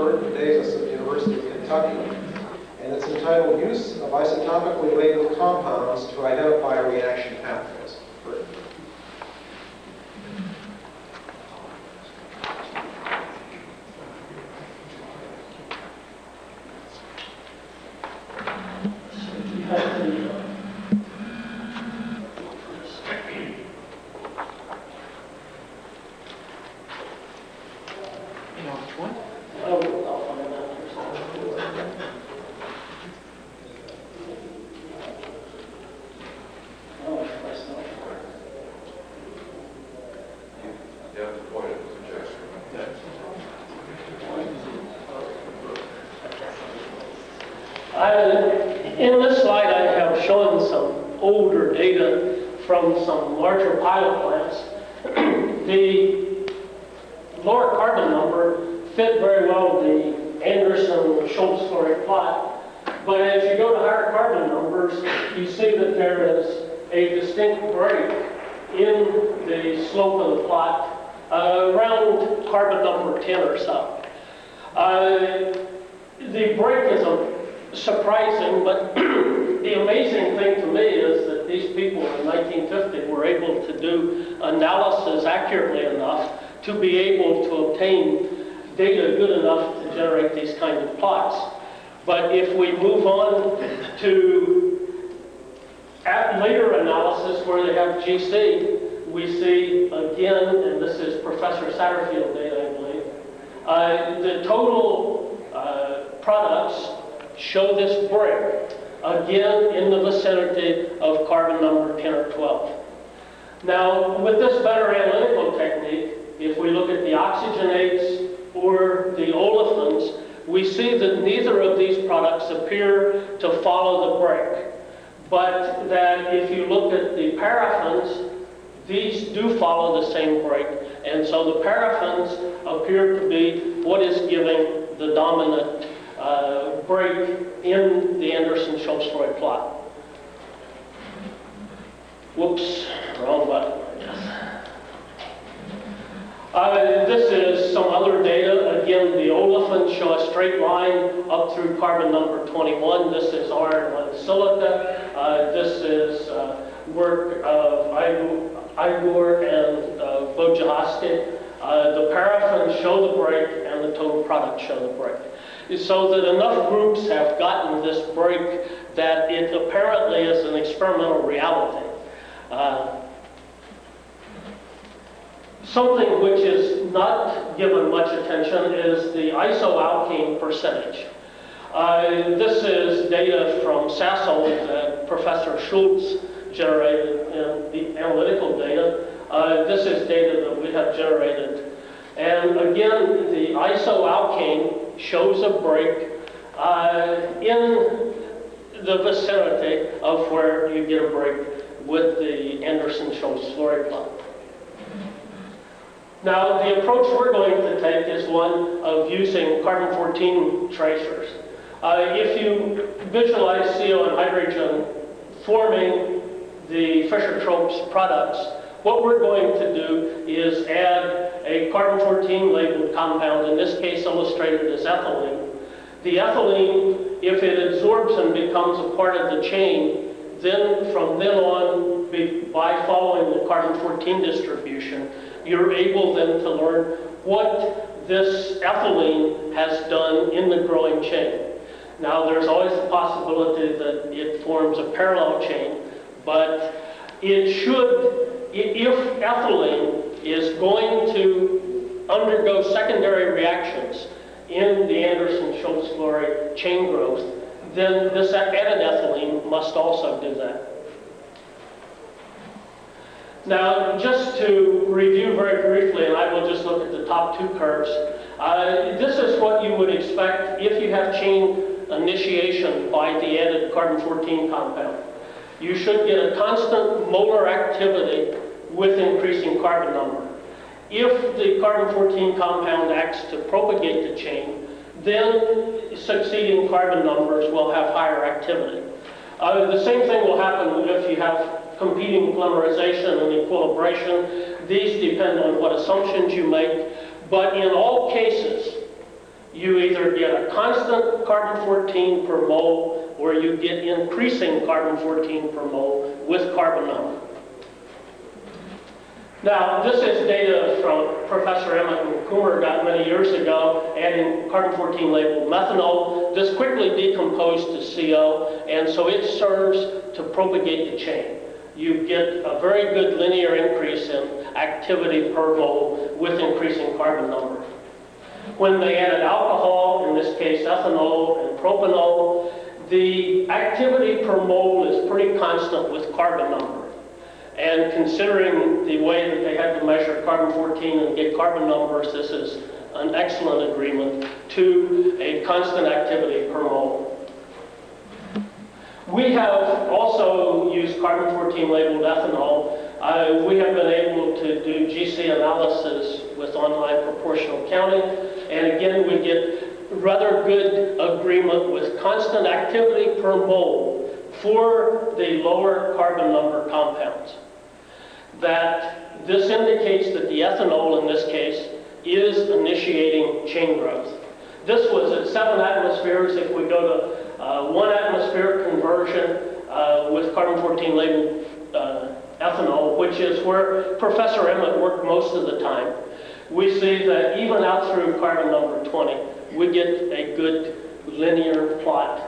Burt Davis of the University of Kentucky, and it's entitled Use of Isotopically Labeled Compounds to Identify Reaction Pathways. Burt. In this slide, I have shown some older data from some larger pilot plants. The lower carbon number fit very well the Anderson-Schultz-Flory plot, but as you go to higher carbon numbers, you see that there is a distinct break in the slope of the plot around carbon number 10 or so. The break is surprising, but the amazing thing to me is that these people in 1950 were able to do analysis accurately enough to be able to obtain data good enough to generate these kind of plots. But if we move on to later analysis where they have GC, we see again, and this is Professor Satterfield data, I believe, the total products show this break, again in the vicinity of carbon number 10 or 12. Now, with this better analytical technique, if we look at the oxygenates or the olefins, we see that neither of these products appear to follow the break, but that if you look at the paraffins, these do follow the same break, and so the paraffins appear to be what is giving the dominant break in the Anderson-Schultz-Flory plot. Whoops, wrong button, I guess. This is some other data. Again, the olefins show a straight line up through carbon number 21. This is iron 1 silica. This is work of Igor and Wojciechowski. The paraffins show the break and the total products show the break. So that enough groups have gotten this break that it apparently is an experimental reality. Something which is not given much attention is the isoalkene percentage. This is data from Sasol that Professor Schultz generated in the analytical data. This is data that we have generated. And again, the isoalkene shows a break in the vicinity of where you get a break with the Anderson-Schultz-Flory plot. Now, the approach we're going to take is one of using carbon-14 tracers. If you visualize CO and hydrogen forming the Fischer-Tropsch products, what we're going to do is add a carbon-14 labeled compound, in this case illustrated as ethylene. The ethylene, if it absorbs and becomes a part of the chain, then from then on, by following the carbon-14 distribution, you're able then to learn what this ethylene has done in the growing chain. Now, there's always the possibility that it forms a parallel chain, but it should, if ethylene is going to undergo secondary reactions in the Anderson-Schultz-Flory chain growth, then this added ethylene must also do that. Now, just to review very briefly, and I will just look at the top two curves, this is what you would expect if you have chain initiation by the added carbon-14 compound. You should get a constant molar activity with increasing carbon number. If the carbon-14 compound acts to propagate the chain, then succeeding carbon numbers will have higher activity. The same thing will happen if you have competing polymerization and equilibration. These depend on what assumptions you make, but in all cases, You either get a constant carbon-14 per mole, or you get increasing carbon-14 per mole with carbon number. Now, this is data from Professor Emmett and Coomer got many years ago, adding carbon-14 labeled methanol. This quickly decomposed to CO, and so it serves to propagate the chain. You get a very good linear increase in activity per mole with increasing carbon number. When they added alcohol, in this case ethanol and propanol, the activity per mole is pretty constant with carbon number. And considering the way that they had to measure carbon-14 and get carbon numbers, this is an excellent agreement to a constant activity per mole. We have also used carbon-14 labeled ethanol. We have been able to do GC analysis with online proportional counting, and again we get rather good agreement with constant activity per mole for the lower carbon number compounds. That this indicates that the ethanol in this case is initiating chain growth. This was at 7 atmospheres. If we go to 1 atmosphere conversion with carbon-14 labeled ethanol, which is where Professor Emmett worked most of the time, we see that even out through carbon number 20, we get a good linear plot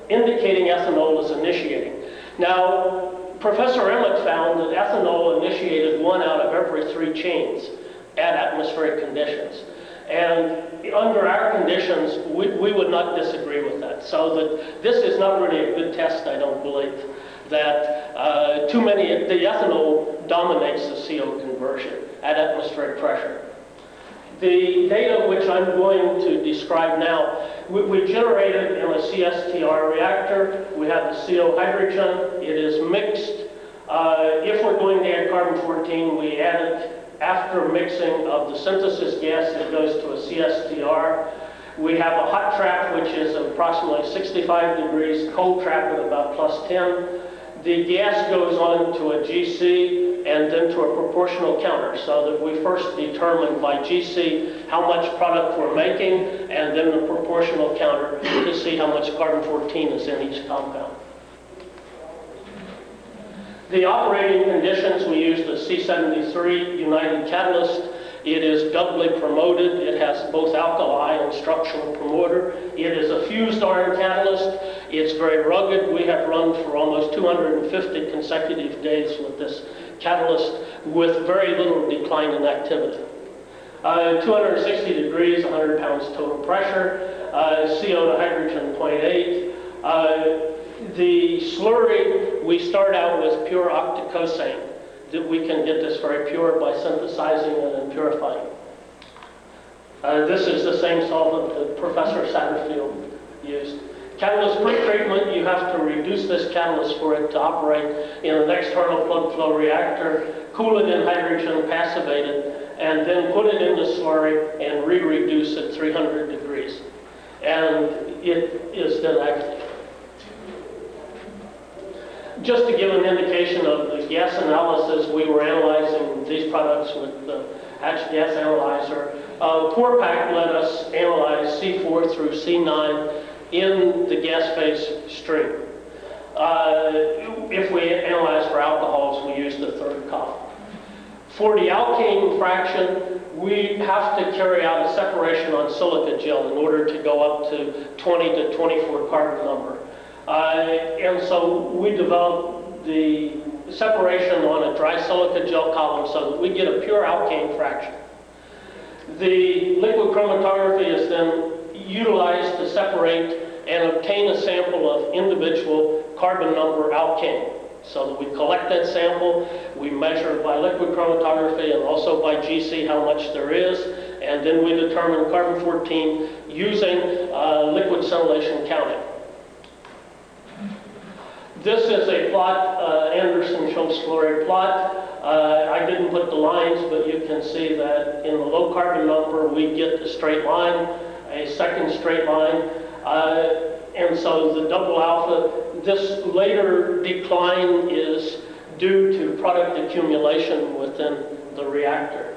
indicating ethanol is initiating. Now, Professor Emmett found that ethanol initiated 1 out of every 3 chains at atmospheric conditions. And under our conditions, we would not disagree with that. So that this is not really a good test, I don't believe, that the ethanol dominates the CO conversion at atmospheric pressure. The data which I'm going to describe now, we generated in a CSTR reactor. We have the CO hydrogen. It is mixed. If we're going to add carbon-14, we add it after mixing of the synthesis gas. It goes to a CSTR. We have a hot trap, which is approximately 65 degrees, cold trap at about +10. The gas goes on to a GC and then to a proportional counter, so that we first determine by GC how much product we're making, and then the proportional counter to see how much carbon-14 is in each compound. The operating conditions, we used a C73 United catalyst. It is doubly promoted. It has both alkali and structural promoter. It is a fused iron catalyst. It's very rugged. We have run for almost 250 consecutive days with this catalyst with very little decline in activity. 260 degrees, 100 pounds total pressure, CO to hydrogen 0.8. The slurry, we start out with pure octocosane, that we can get this very pure by synthesizing it and purifying. This is the same solvent that Professor Satterfield used. Catalyst pretreatment, you have to reduce this catalyst for it to operate in an external plug flow reactor, cool it in hydrogen, passivate it, and then put it in the slurry and re-reduce at 300 degrees. And it is then active. Just to give an indication of the gas analysis, we were analyzing these products with the Hatch gas analyzer. PourPack let us analyze C4 through C9 in the gas phase stream. If we analyze for alcohols, we use the third column. For the alkane fraction, we have to carry out a separation on silica gel in order to go up to 20 to 24 carbon number. And so we developed the separation on a dry silica gel column so that we get a pure alkane fraction. The liquid chromatography is then utilized to separate and obtain a sample of individual carbon number alkane. So that we collect that sample, we measure by liquid chromatography and also by GC how much there is, and then we determine carbon-14 using liquid scintillation counting. This is a plot, Anderson-Schultz slurry plot. I didn't put the lines, but you can see that in the low carbon number, we get a straight line, a second straight line. And so the double alpha, this later decline is due to product accumulation within the reactor.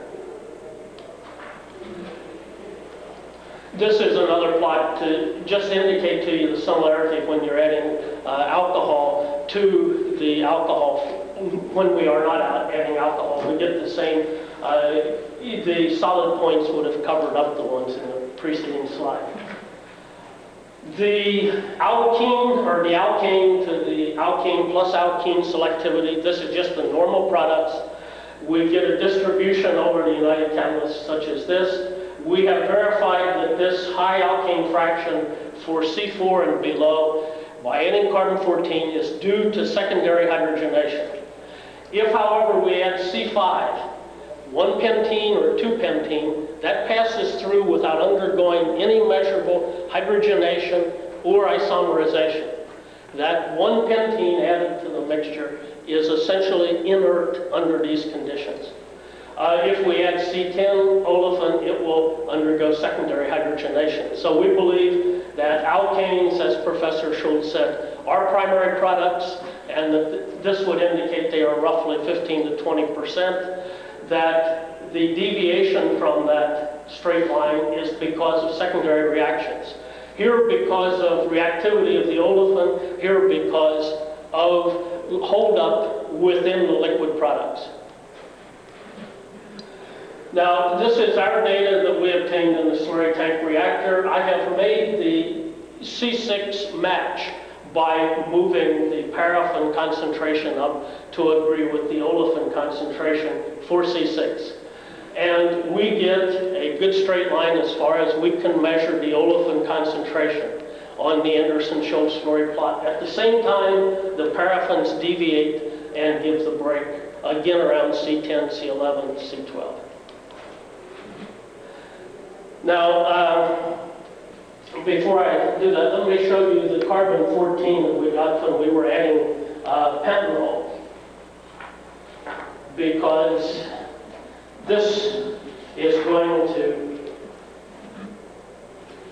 This is another plot to just indicate to you the similarity when you're adding alcohol to the alcohol. When we are not adding alcohol, we get the same, the solid points would have covered up the ones in the preceding slide. The alkene, or the alkane to the alkene plus alkene selectivity, this is just the normal products. We get a distribution over the United catalysts such as this. We have verified that this high alkane fraction for C4 and below by adding carbon-14 is due to secondary hydrogenation. If, however, we add C5, 1-pentene or 2-pentene, that passes through without undergoing any measurable hydrogenation or isomerization. That 1-pentene added to the mixture is essentially inert under these conditions. If we add C10 olefin, it will undergo secondary hydrogenation. So we believe that alkanes, as Professor Schultz said, are primary products, and that this would indicate they are roughly 15 to 20%. That the deviation from that straight line is because of secondary reactions. Here because of reactivity of the olefin, here because of holdup within the liquid products. Now, this is our data that we obtained in the slurry tank reactor. I have made the C6 match by moving the paraffin concentration up to agree with the olefin concentration for C6. And we get a good straight line as far as we can measure the olefin concentration on the Anderson-Schultz slurry plot. At the same time, the paraffins deviate and give the break, again around C10, C11, C12. Now, before I do that, let me show you the carbon-14 that we got when we were adding pentanol, because this is going to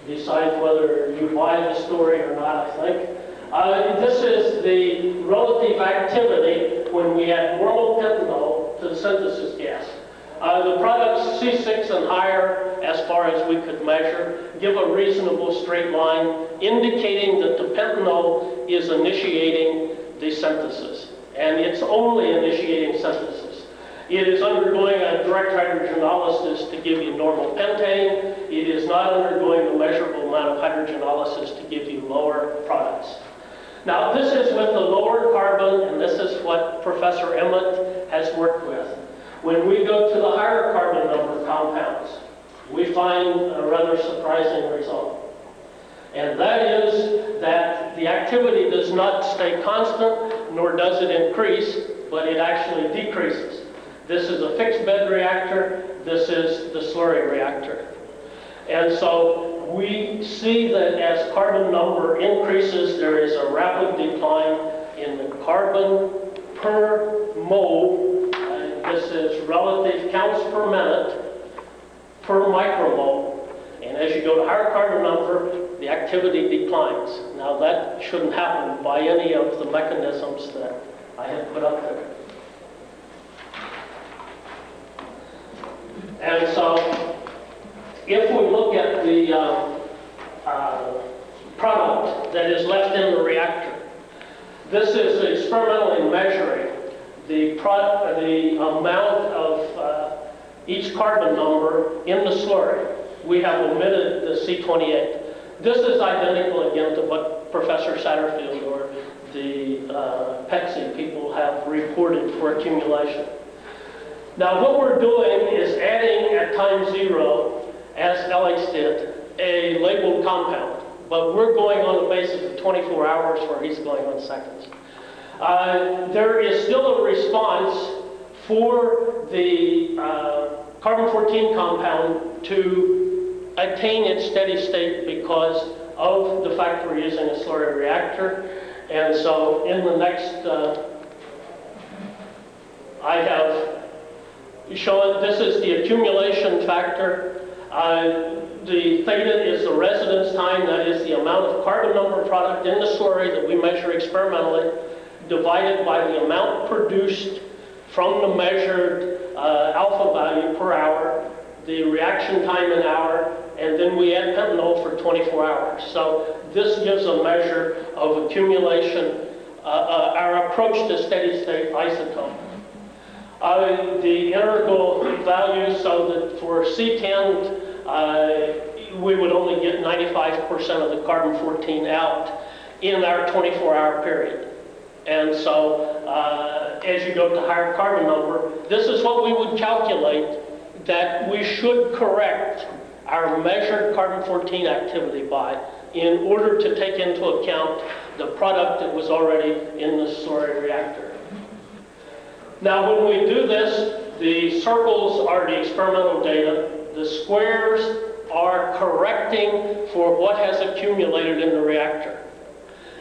decide whether you buy the story or not, I think. This is the relative activity when we add normal pentanol to the synthesis gas. The products C6 and higher, as far as we could measure, give a reasonable straight line indicating that the pentanol is initiating the synthesis. And it's only initiating synthesis. It is undergoing a direct hydrogenolysis to give you normal pentane. It is not undergoing a measurable amount of hydrogenolysis to give you lower products. Now, this is with the lower carbon, and this is what Professor Emmett has worked with. When we go to the higher carbon number compounds, we find a rather surprising result. And that is that the activity does not stay constant, nor does it increase, but it actually decreases. This is a fixed bed reactor. This is the slurry reactor. And so we see that as carbon number increases, there is a rapid decline in the carbon per mole. This is relative counts per minute per micromole. And as you go to higher carbon number, the activity declines. Now that shouldn't happen by any of the mechanisms that I have put up there. And so if we look at the product that is left in the reactor, this is experimentally measuring the amount of each carbon number in the slurry. We have omitted the C28. This is identical again to what Professor Satterfield or the PEXI people have reported for accumulation. Now what we're doing is adding at time 0, as Alex did, a labeled compound. But we're going on the basis of 24 hours where he's going on seconds. There is still a response for the carbon-14 compound to attain its steady state because of the fact we're using a slurry reactor. And so in the next, I have shown, this is the accumulation factor. The theta is the residence time, that is the amount of carbon number product in the slurry that we measure experimentally, divided by the amount produced from the measured alpha value per hour, the reaction time in hour, and then we add pentanol for 24 hours. So this gives a measure of accumulation, our approach to steady state isotope. The integral value, so that for C10, we would only get 95% of the carbon-14 out in our 24-hour period. And so as you go to higher carbon number, this is what we would calculate that we should correct our measured carbon-14 activity by in order to take into account the product that was already in the slurry reactor. Now when we do this, the circles are the experimental data, the squares are correcting for what has accumulated in the reactor.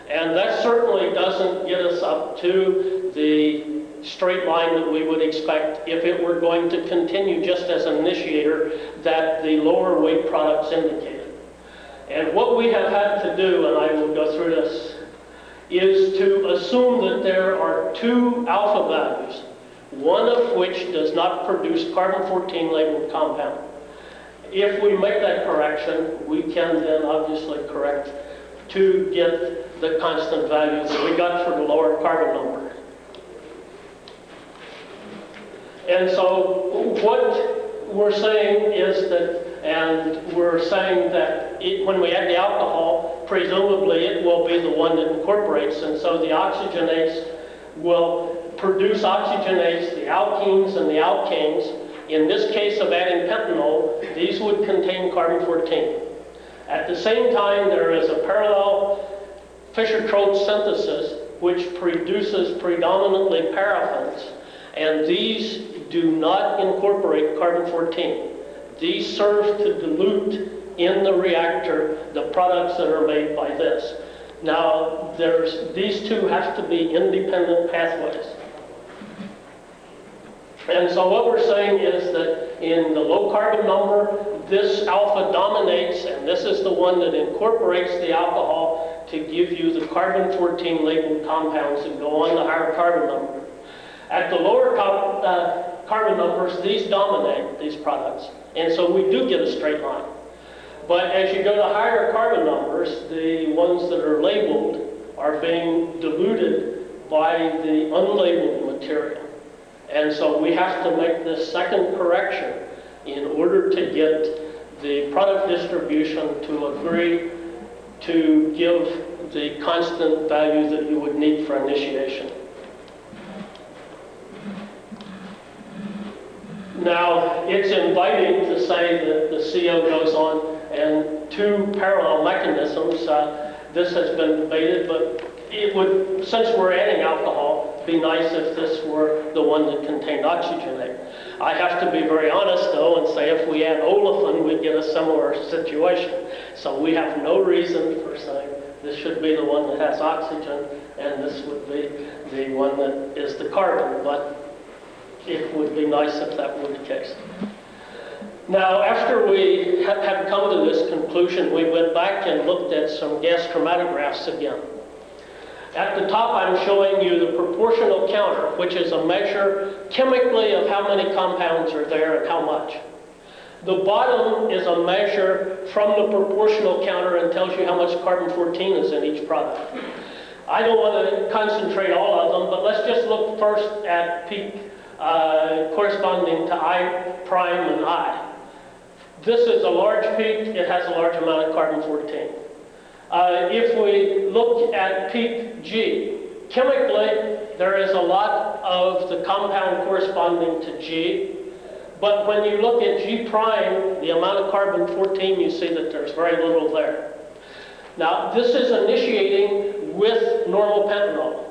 And that certainly doesn't get us up to the straight line that we would expect if it were going to continue just as an initiator that the lower weight products indicated. And what we have had to do, and I will go through this, is to assume that there are two alpha values, one of which does not produce carbon-14 labeled compound. If we make that correction, we can then obviously correct to get the constant value that we got for the lower carbon number. And so what we're saying is that, and we're saying that when we add the alcohol, presumably it will be the one that incorporates, and so the oxygenase will produce oxygenase, the alkenes and the alkanes. In this case of adding pentanol, these would contain carbon-14. At the same time, there is a parallel Fischer-Tropsch synthesis which produces predominantly paraffins, and these do not incorporate carbon-14. These serve to dilute in the reactor the products that are made by this. Now, these two have to be independent pathways. And so what we're saying is that in the low carbon number, this alpha dominates, and this is the one that incorporates the alcohol to give you the carbon-14 labeled compounds that go on the higher carbon number. At the lower carbon numbers, these dominate, these products, and so we do get a straight line. But as you go to higher carbon numbers, the ones that are labeled are being diluted by the unlabeled material. And so we have to make this second correction in order to get the product distribution to agree to give the constant value that you would need for initiation. Now, it's inviting to say that the CO goes on and two parallel mechanisms. This has been debated, but it would, since we're adding alcohol, be nice if this were the one that contained oxygenate. I have to be very honest, though, and say if we add olefin, we get a similar situation. So we have no reason for saying this should be the one that has oxygen, and this would be the one that is the carbon, but it would be nice if that were the case. Now, after we had come to this conclusion, we went back and looked at some gas chromatographs again. At the top, I'm showing you the proportional counter, which is a measure chemically of how many compounds are there and how much. The bottom is a measure from the proportional counter and tells you how much carbon-14 is in each product. I don't want to concentrate all of them, but let's just look first at peak corresponding to I prime and I. This is a large peak. It has a large amount of carbon-14. If we look at peak G, chemically, there is a lot of the compound corresponding to G, but when you look at G prime, the amount of carbon-14, you see that there's very little there. Now, this is initiating with normal pentanol.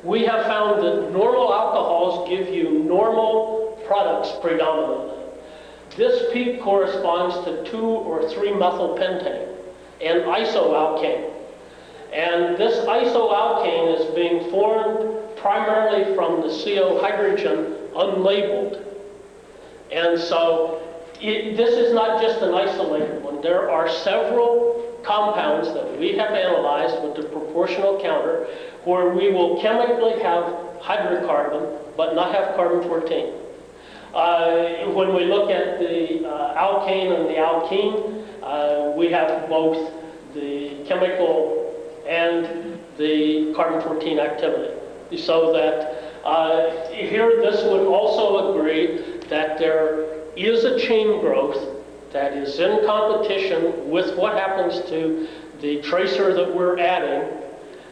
We have found that normal alcohols give you normal products predominantly. This peak corresponds to 2 or 3 methylpentane and isoalkane. And this isoalkane is being formed primarily from the CO hydrogen unlabeled. And so this is not just an isolated one. There are several compounds that we have analyzed with the proportional counter where we will chemically have hydrocarbon but not have carbon-14. when we look at the alkane and the alkene, we have both the chemical and the carbon-14 activity. So that here this would also agree that there is a chain growth that is in competition with what happens to the tracer that we're adding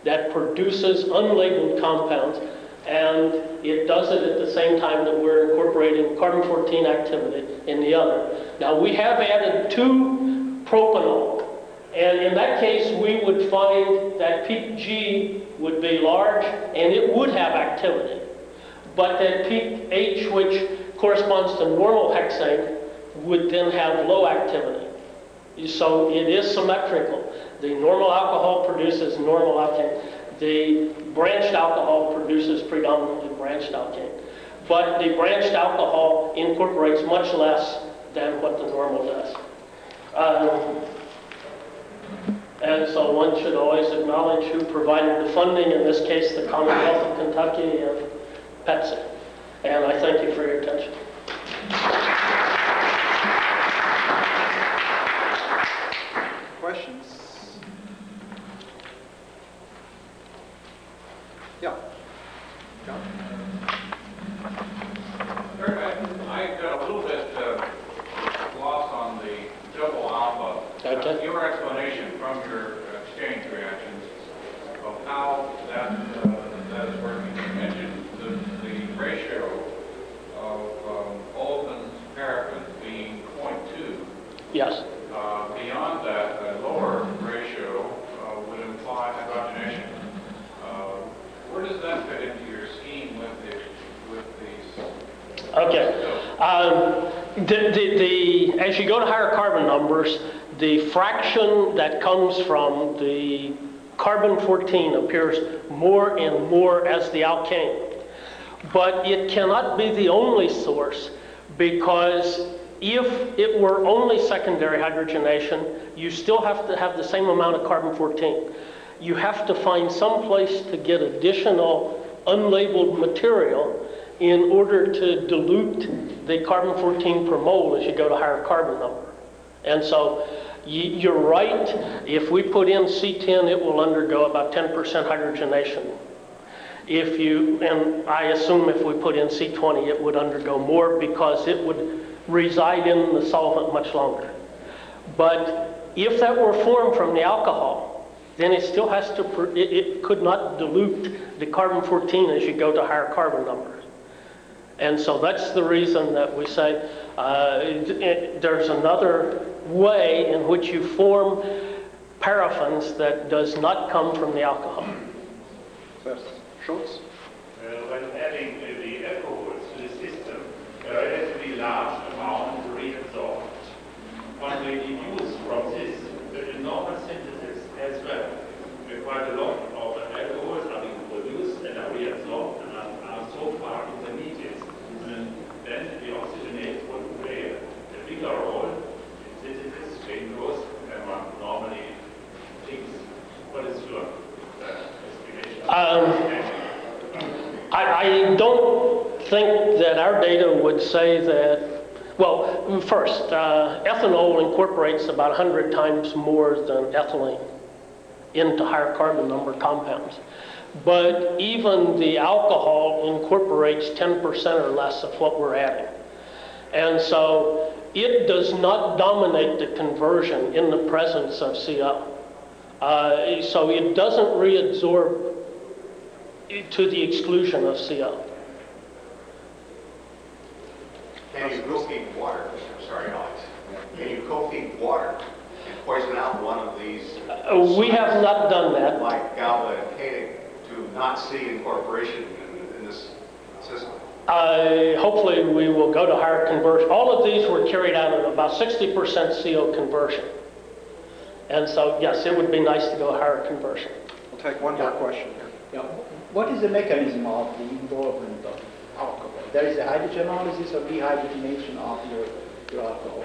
that produces unlabeled compounds, and it does it at the same time that we're incorporating carbon-14 activity in the other. Now we have added 2 propanol, and in that case we would find that peak G would be large and it would have activity, but that peak H, which corresponds to normal hexane, would then have low activity. So it is symmetrical. The normal alcohol produces normal alkane. The branched alcohol produces predominantly branched alkane. But the branched alcohol incorporates much less than what the normal does. And so one should always acknowledge who provided the funding, in this case the Commonwealth of Kentucky and Pepsi. And I thank you for your attention. Questions? Yeah. John? I got a little bit lost on the double alpha. Okay. Your explanation from your exchange reactions of how that is working. You mentioned the ratio of olefins paraffins being 0.2. Yes. Beyond that, a lower ratio would imply hydrogenation. Where does that fit into your scheme with these? Okay. As you go to higher carbon numbers, the fraction that comes from the carbon-14 appears more and more as the alkane. But it cannot be the only source, because if it were only secondary hydrogenation, you still have to have the same amount of carbon-14. You have to find some place to get additional unlabeled material in order to dilute the carbon-14 per mole as you go to higher carbon number. And so you're right, if we put in C10, it will undergo about 10% hydrogenation. And I assume if we put in C20, it would undergo more, because it would reside in the solvent much longer. But if that were formed from the alcohol, then it still has to, it could not dilute the carbon-14 as you go to higher carbon numbers. And so that's the reason that we say there's another way in which you form paraffins that does not come from the alcohol. Schultz? When adding the alcohols to the system, a relatively large amount reabsorbed. When we deduce from this the normal synthesis as well, quite a lot of the alcohols are being produced and are reabsorbed and are so far intermediate. And then the oxygenate would play a bigger role in synthesis, chain growth, than one normally thinks. What is your explanation? I don't think that our data would say that. Well, first, ethanol incorporates about 100 times more than ethylene into higher carbon number compounds. But even the alcohol incorporates 10% or less of what we're adding. And so it does not dominate the conversion in the presence of CO. So it doesn't reabsorb to the exclusion of CO. Can you co-feed water? Sorry, Alex. Can you co-feed water and poison out one of these? We have not done that. Like GABA and K to not see incorporation in this system? Hopefully we will go to higher conversion. All of these were carried out at about 60% CO conversion. And so, yes, it would be nice to go higher conversion. We'll take one more question here. Yeah. What is the mechanism of the involvement of alcohol? There is a hydrogenolysis or dehydrogenation of your alcohol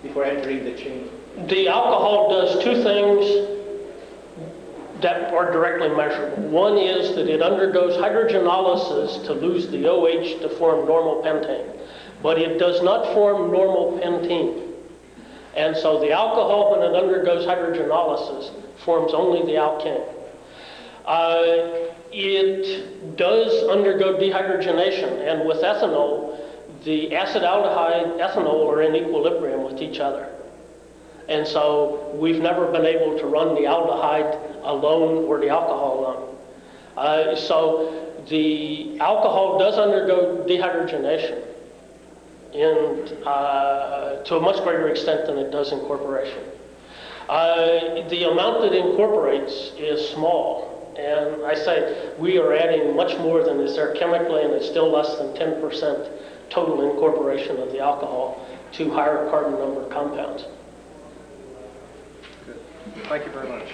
before entering the chain. The alcohol does two things that are directly measurable. One is that it undergoes hydrogenolysis to lose the OH to form normal pentane. but it does not form normal pentene. And so the alcohol, when it undergoes hydrogenolysis, forms only the alkane. It does undergo dehydrogenation, and with ethanol, the acetaldehyde, ethanol are in equilibrium with each other. And so we've never been able to run the aldehyde alone or the alcohol alone. So the alcohol does undergo dehydrogenation to a much greater extent than it does incorporation. The amount that incorporates is small. And I say we are adding much more than is there chemically, and it's still less than 10% total incorporation of the alcohol to higher carbon number compounds. Good. Thank you very much.